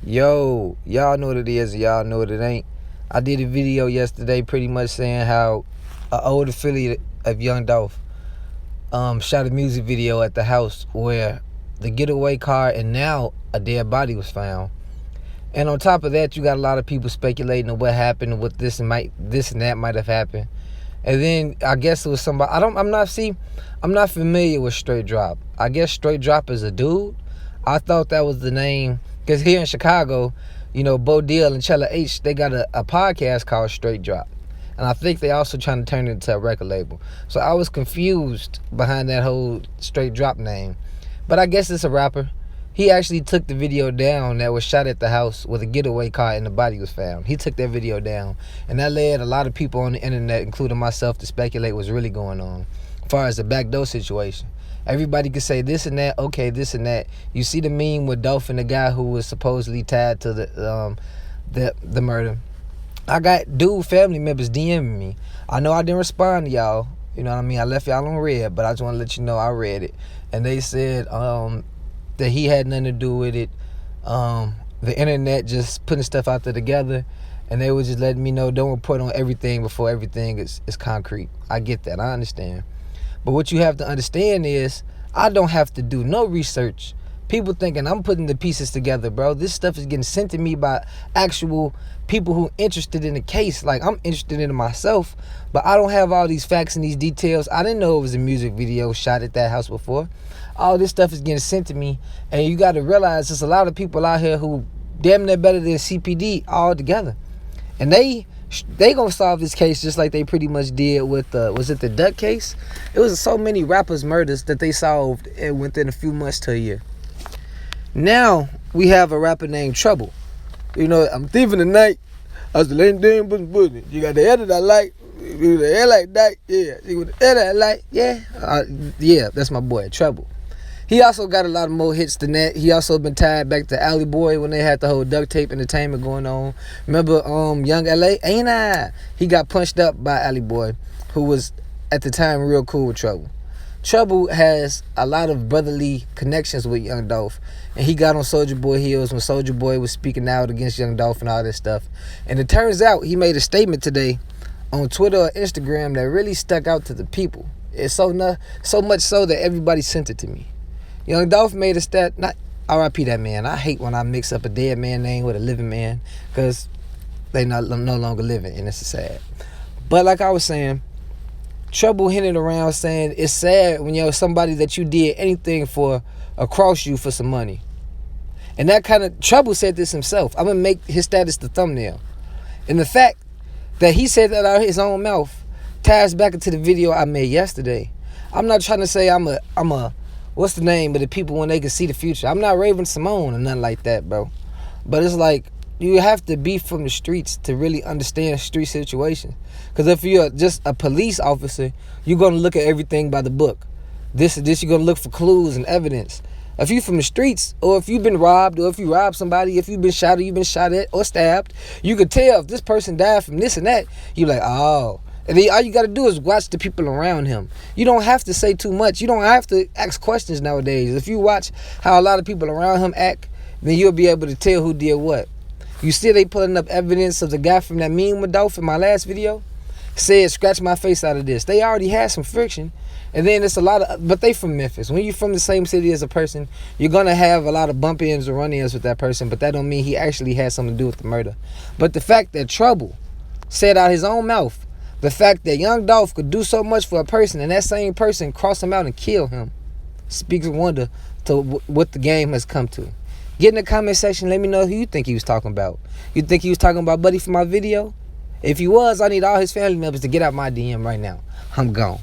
Yo, y'all know what it is, y'all know what it ain't. I did a video yesterday pretty much saying how an old affiliate of Young Dolph shot a music video at the house where the getaway car and now a dead body was found. And on top of that, you got a lot of people speculating on what happened and what this and that might have happened. And then I guess it was somebody I'm not familiar with Straight Drop. I guess Straight Drop is a dude. I thought that was the name. Because here in Chicago, you know, Bo Deal and Chella H, they got a podcast called Straight Drop. And I think they also trying to turn it into a record label. So I was confused behind that whole Straight Drop name. But I guess it's a rapper. He actually took the video down that was shot at the house with a getaway car and the body was found. He took that video down. And that led a lot of people on the internet, including myself, to speculate what's really going on as far as the Backdoored situation. Everybody could say this and that, okay, this and that. You see the meme with Dolph and the guy who was supposedly tied to the murder. I got dude family members DMing me. I know I didn't respond to y'all. You know what I mean? I left y'all on red, but I just want to let you know I read it. And they said that he had nothing to do with it. The internet just putting stuff out there together. And they were just letting me know, don't report on everything before everything is concrete. I get that. I understand. But what you have to understand is I don't have to do no research. People thinking I'm putting the pieces together, bro. This stuff is getting sent to me by actual people who interested in the case. Like, I'm interested in it myself, but I don't have all these facts and these details. I didn't know it was a music video shot at that house before. All this stuff is getting sent to me, and you got to realize there's a lot of people out here who damn near better than CPD all together. And they gonna solve this case just like they pretty much did with was it the Duck case? It was so many rappers' murders that they solved within a few months to a year. Now we have a rapper named Trouble. You know, I'm thieving the night. I was the lady damn pussy. You got the head that I like. You the hair like that, yeah. You got the head that I like, yeah. Yeah, that's my boy Trouble. He also got a lot of more hits than that. He also been tied back to Alley Boy when they had the whole duct tape entertainment going on. Remember Young LA? Ain't I? He got punched up by Alley Boy, who was at the time real cool with Trouble. Trouble has a lot of brotherly connections with Young Dolph. And he got on Soulja Boy heels when Soulja Boy was speaking out against Young Dolph and all this stuff. And it turns out he made a statement today on Twitter or Instagram that really stuck out to the people. It's so much so that everybody sent it to me. Young Dolph made a stat, not R.I.P. that man. I hate when I mix up a dead man name with a living man because they no longer living, and it's sad. But like I was saying, Trouble hinted around saying it's sad when you're somebody that you did anything for across you for some money. And that kind of, Trouble said this himself. I'm going to make his status the thumbnail. And the fact that he said that out of his own mouth ties back into the video I made yesterday. I'm not trying to say I'm a what's the name of the people when they can see the future? I'm not Raven Simone or nothing like that, bro. But it's like, you have to be from the streets to really understand street situations. Because if you're just a police officer, you're going to look at everything by the book. This, you're going to look for clues and evidence. If you're from the streets, or if you've been robbed, or if you robbed somebody, if you've been shot, or you've been shot at, or stabbed, you could tell if this person died from this and that. You're like, oh. And then all you got to do is watch the people around him. You don't have to say too much. You don't have to ask questions nowadays. If you watch how a lot of people around him act, then you'll be able to tell who did what. You see they putting up evidence of the guy from that meme with Dolph in my last video? Said, scratch my face out of this. They already had some friction. And then it's a lot of, but they from Memphis. When you're from the same city as a person, you're going to have a lot of bump ins or run ins with that person, but that don't mean he actually had something to do with the murder. But the fact that Trouble said out his own mouth, the fact that Young Dolph could do so much for a person and that same person cross him out and kill him speaks of wonder to what the game has come to. Get in the comment section, let me know who you think he was talking about. You think he was talking about Buddy from my video? If he was, I need all his family members to get out my DM right now. I'm gone.